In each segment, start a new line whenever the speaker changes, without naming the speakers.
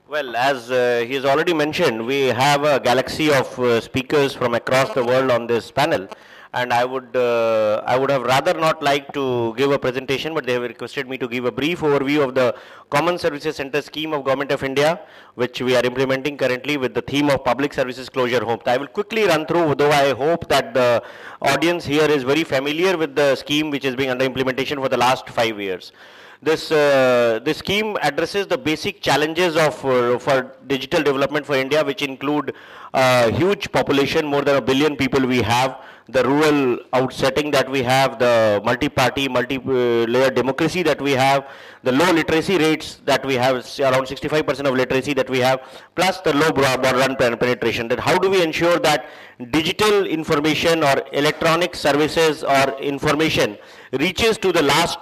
Well, as he has already mentioned, we have a galaxy of speakers from across the world on this panel, and I would have rather not liked to give a presentation, but they have requested me to give a brief overview of the Common Services Center scheme of Government of India, which we are implementing currently with the theme of Public Services Closure Homes. I will quickly run through, though I hope that the audience here is very familiar with the scheme which is being under implementation for the last 5 years. This scheme addresses the basic challenges of for digital development for India, which include huge population, more than 1 billion people we have, the rural outsetting that we have, the multi-party, multi-layer democracy that we have, the low literacy rates that we have, around 65% of literacy that we have, plus the low broadband penetration. That how do we ensure that digital information or electronic services or information reaches to the last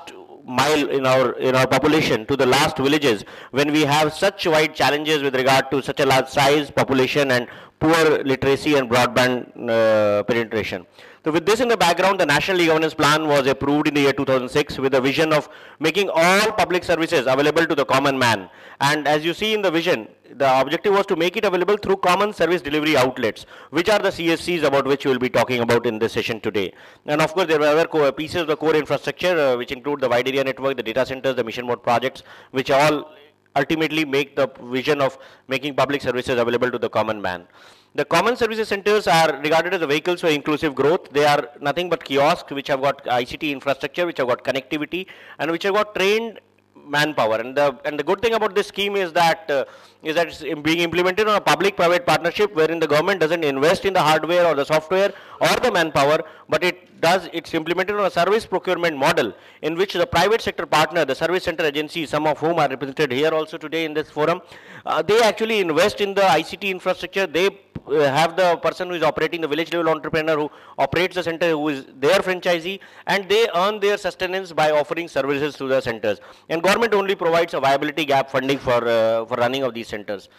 mile in our population, to the last villages, when we have such wide challenges with regard to such a large size population and poor literacy and broadband penetration. So with this in the background, the National E-Governance Plan was approved in the year 2006 with a vision of making all public services available to the common man. And as you see in the vision, the objective was to make it available through common service delivery outlets, which are the CSCs about which we will be talking about in this session today. And of course, there were other pieces of the core infrastructure, which include the wide area network, the data centers, the mission mode projects, which all ultimately make the vision of making public services available to the common man. The common services centers are regarded as the vehicles for inclusive growth. They are nothing but kiosks which have got ICT infrastructure, which have got connectivity, and which have got trained manpower. And the good thing about this scheme is that it's being implemented on a public-private partnership, wherein the government doesn't invest in the hardware or the software or the manpower, but it's implemented on a service procurement model in which the private sector partner, the service center agencies, some of whom are represented here also today in this forum, they actually invest in the ICT infrastructure. They have the person who is operating, the village level entrepreneur who operates the center, who is their franchisee, and they earn their sustenance by offering services to the centers. And government only provides a viability gap funding for running of these centers.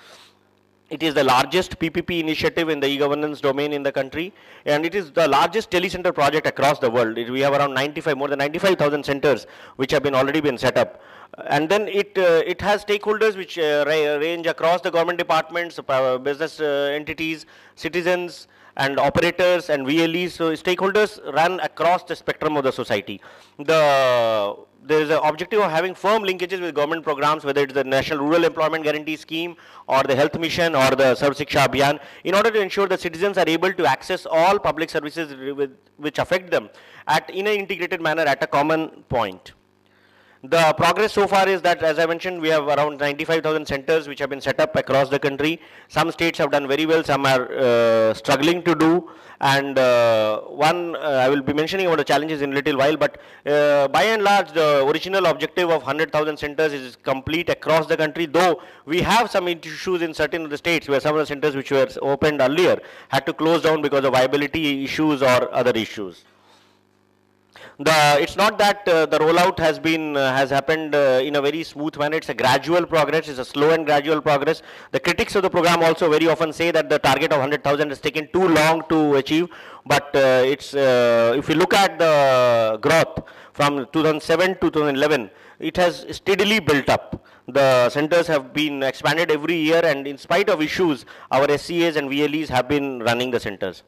It is the largest PPP initiative in the e-governance domain in the country, and it is the largest telecenter project across the world. We have around more than 95,000 centers which have already been set up. And then it has stakeholders which range across the government departments, business entities, citizens, and operators and VLEs. So stakeholders run across the spectrum of the society. There is an objective of having firm linkages with government programs, whether it is the National Rural Employment Guarantee Scheme or the Health Mission or the Sarv Shiksha Abhiyan, in order to ensure that citizens are able to access all public services which affect them in an integrated manner at a common point. The progress so far is that, as I mentioned, we have around 95,000 centers which have been set up across the country. Some states have done very well, some are struggling to do. And I will be mentioning about the challenges in a little while, but by and large, the original objective of 100,000 centers is complete across the country, though we have some issues in certain of the states where some of the centers which were opened earlier had to close down because of viability issues or other issues. It's not that the rollout has happened in a very smooth manner. It's a gradual progress. It's a slow and gradual progress. The critics of the program also very often say that the target of 100,000 has taken too long to achieve. But if you look at the growth from 2007 to 2011, it has steadily built up. The centers have been expanded every year, and in spite of issues, our SCAs and VLEs have been running the centers.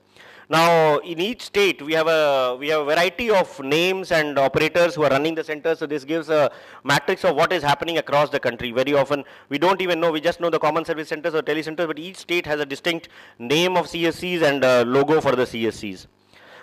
Now, in each state, we have a variety of names and operators who are running the centers. So this gives a matrix of what is happening across the country. Very often, we don't even know. We just know the common service centers or telecenters, but each state has a distinct name of CSCs and a logo for the CSCs.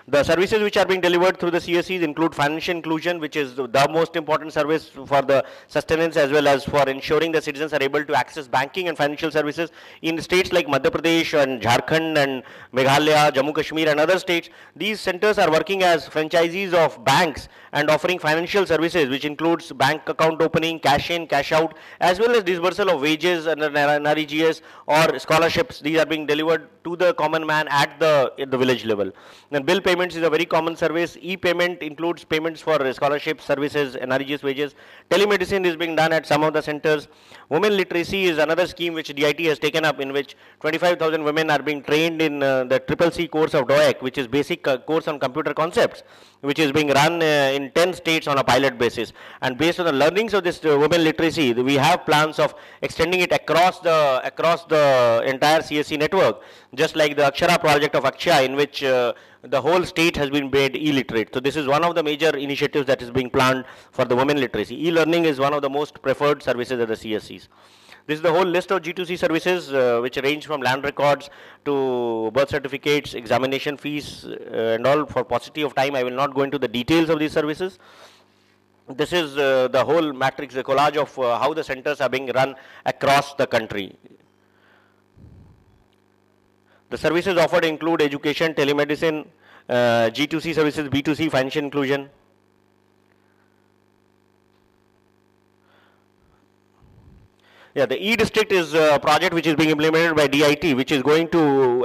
The services which are being delivered through the CSCs include financial inclusion, which is the most important service for the sustenance as well as for ensuring the citizens are able to access banking and financial services. In states like Madhya Pradesh and Jharkhand and Meghalaya, Jammu Kashmir and other states, these centers are working as franchisees of banks and offering financial services, which includes bank account opening, cash in, cash out, as well as disbursal of wages and NREGS or scholarships. These are being delivered to the common man at the village level. Then bill payments is a very common service. E-payment includes payments for scholarships, services, NREGS, wages. Telemedicine is being done at some of the centers. Women literacy is another scheme which DIT has taken up, in which 25,000 women are being trained in the Triple C course of DOEC, which is basic course on computer concepts, which is being run in 10 states on a pilot basis. And based on the learnings of this women literacy, we have plans of extending it across the entire CSC network, just like the Akshara project of Akshaya, in which the whole state has been made illiterate. So this is one of the major initiatives that is being planned for the women literacy. E-learning is one of the most preferred services at the CSCs. This is the whole list of G2C services, which range from land records to birth certificates, examination fees, and all. For paucity of time, I will not go into the details of these services. This is the whole matrix, the collage of how the centers are being run across the country. The services offered include education, telemedicine, G2C services, B2C, financial inclusion. Yeah, the e-district is a project which is being implemented by DIT, which is going to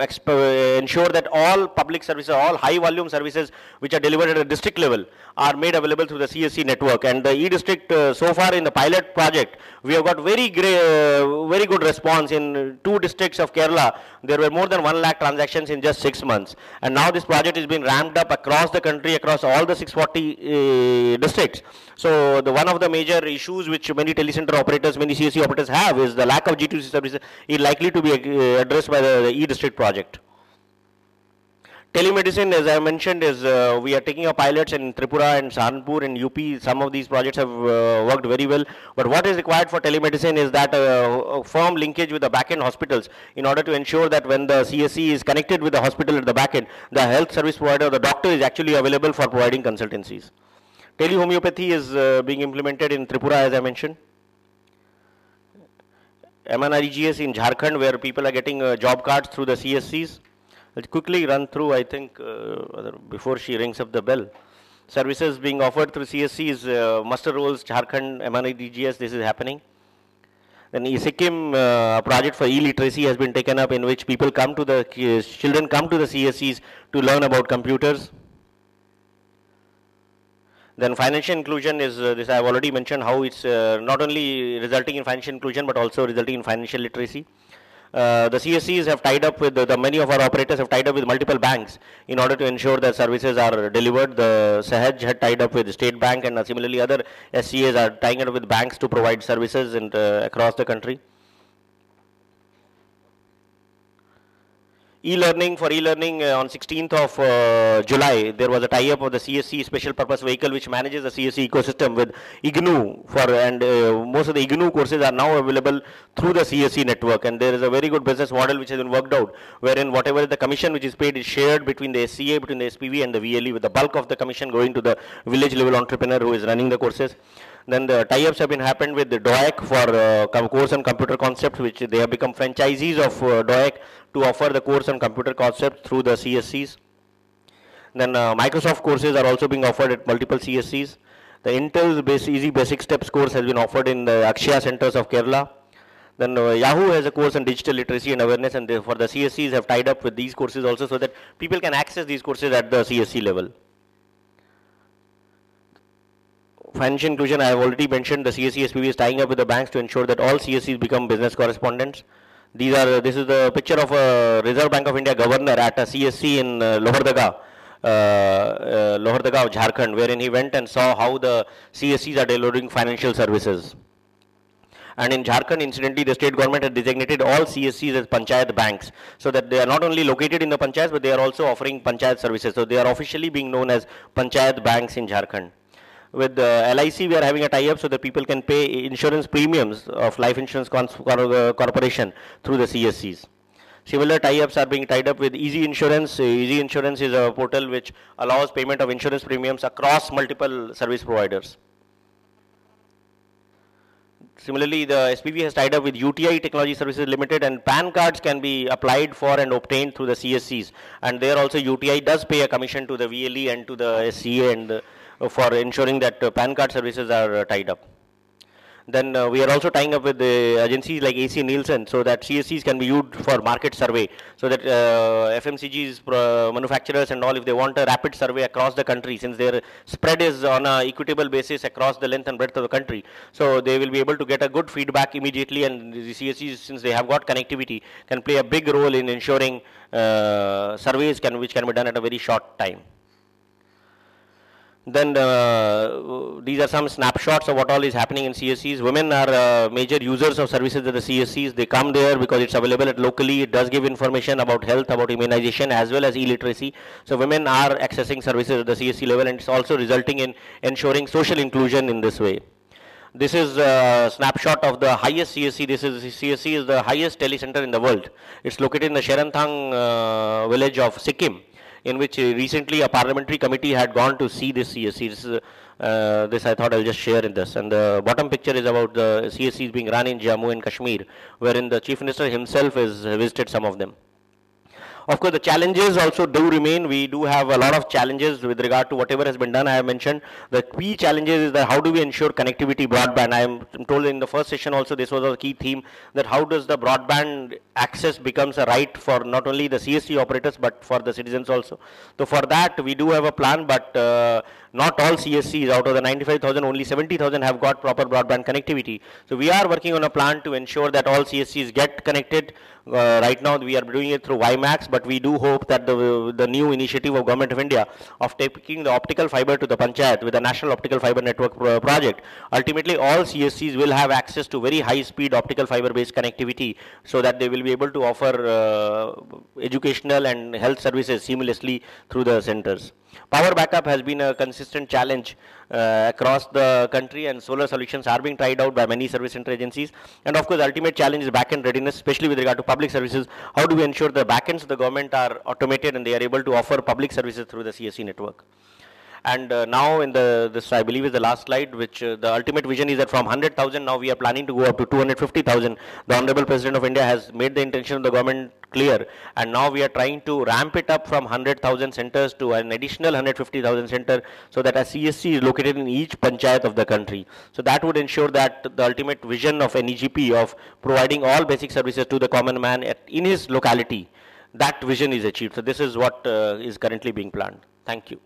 ensure that all public services, all high volume services which are delivered at a district level are made available through the CSC network. And the e-district, so far in the pilot project, we have got very good response. In 2 districts of Kerala, there were more than 1 lakh transactions in just 6 months. And now this project is being ramped up across the country, across all the 640 districts. So one of the major issues which many telecenter operators, many CSC operators have is the lack of G2C services is likely to be addressed by the e-district project. Telemedicine, as I mentioned, is we are taking up pilots in Tripura and Sahanpur and UP. Some of these projects have worked very well. But what is required for telemedicine is that a firm linkage with the back-end hospitals, in order to ensure that when the CSC is connected with the hospital at the back-end, the health service provider, the doctor, is actually available for providing consultancies. Telehomeopathy is being implemented in Tripura, as I mentioned. MNREGS in Jharkhand, where people are getting job cards through the CSCs. I'll quickly run through, I think, before she rings up the bell. Services being offered through CSCs, muster rolls, Jharkhand, MNREGS, this is happening. Then Sikkim project for e-literacy has been taken up, in which people come to the, children come to the CSCs to learn about computers. Then financial inclusion is this I have already mentioned, how it's not only resulting in financial inclusion but also resulting in financial literacy. The CSCs have tied up with many of our operators have tied up with multiple banks in order to ensure that services are delivered. The Sahaj had tied up with State Bank, and similarly other SCAs are tying up with banks to provide services across the country. E-learning, for e-learning on 16th of July, there was a tie-up of the CSC special purpose vehicle which manages the CSC ecosystem with IGNU, and most of the IGNU courses are now available through the CSC network, and there is a very good business model which has been worked out, wherein whatever the commission which is paid is shared between the SCA, between the SPV and the VLE, with the bulk of the commission going to the village level entrepreneur who is running the courses. Then the tie-ups have been happened with the DOEC for course on computer concepts, which they have become franchisees of DOEC to offer the course on computer concepts through the CSCs. Then Microsoft courses are also being offered at multiple CSCs. The Intel's Easy Basic Steps course has been offered in the Akshaya centers of Kerala. Then Yahoo has a course on digital literacy and awareness, and for the CSCs have tied up with these courses also, so that people can access these courses at the CSC level. Financial inclusion, I have already mentioned, the CSC SPV is tying up with the banks to ensure that all CSCs become business correspondents. This is the picture of a Reserve Bank of India governor at a CSC in Lohardaga of Jharkhand, wherein he went and saw how the CSCs are delivering financial services. And in Jharkhand, incidentally, the state government has designated all CSCs as panchayat banks, so that they are not only located in the panchayats, but they are also offering panchayat services. So they are officially being known as panchayat banks in Jharkhand. With LIC, we are having a tie-up so that people can pay insurance premiums of Life Insurance Corporation through the CSCs. Similar tie-ups are being tied up with Easy Insurance. Easy Insurance is a portal which allows payment of insurance premiums across multiple service providers. Similarly, the SPV has tied up with UTI Technology Services Limited, and PAN cards can be applied for and obtained through the CSCs. And there also UTI does pay a commission to the VLE and to the SCA and for ensuring that PAN card services are tied up. Then we are also tying up with the agencies like AC Nielsen, so that CSCs can be used for market survey, so that FMCGs, manufacturers and all, if they want a rapid survey across the country, since their spread is on a equitable basis across the length and breadth of the country, so they will be able to get a good feedback immediately, and the CSCs, since they have got connectivity, can play a big role in ensuring surveys which can be done at a very short time. Then these are some snapshots of what all is happening in CSCs. Women are major users of services at the CSCs. They come there because it's available at locally. It does give information about health, about immunization, as well as e-literacy. So women are accessing services at the CSC level, and it's also resulting in ensuring social inclusion in this way. This is a snapshot of the highest CSC. CSC is the highest telecenter in the world. It's located in the Sheranthang village of Sikkim, in which recently a parliamentary committee had gone to see this CSC. This I thought I'll just share in this. And the bottom picture is about the CSCs being run in Jammu and Kashmir, wherein the Chief Minister himself has visited some of them. Of course, the challenges also do remain. We do have a lot of challenges with regard to whatever has been done. I have mentioned the key challenges is that how do we ensure connectivity broadband. I am told in the first session also this was a key theme, that how does the broadband access becomes a right for not only the CSC operators but for the citizens also. So for that we do have a plan, but not all CSCs, out of the 95,000, only 70,000 have got proper broadband connectivity. So we are working on a plan to ensure that all CSCs get connected. Right now we are doing it through WiMAX, but we do hope that the new initiative of Government of India of taking the optical fiber to the panchayat with the National Optical Fiber Network project, ultimately all CSCs will have access to very high speed optical fiber based connectivity, so that they will be able to offer educational and health services seamlessly through the centers. Power backup has been a consistent challenge across the country, and solar solutions are being tried out by many service center agencies. And of course, ultimate challenge is back-end readiness, especially with regard to public services. How do we ensure the back-ends of the government are automated and they are able to offer public services through the CSC network? And now in this I believe is the last slide, which the ultimate vision is that from 100,000 now we are planning to go up to 250,000. The Honorable President of India has made the intention of the government clear, and now we are trying to ramp it up from 100,000 centers to an additional 150,000 center, so that a CSC is located in each panchayat of the country. So that would ensure that the ultimate vision of an EGP of providing all basic services to the common man in his locality, that vision is achieved. So this is what is currently being planned. Thank you.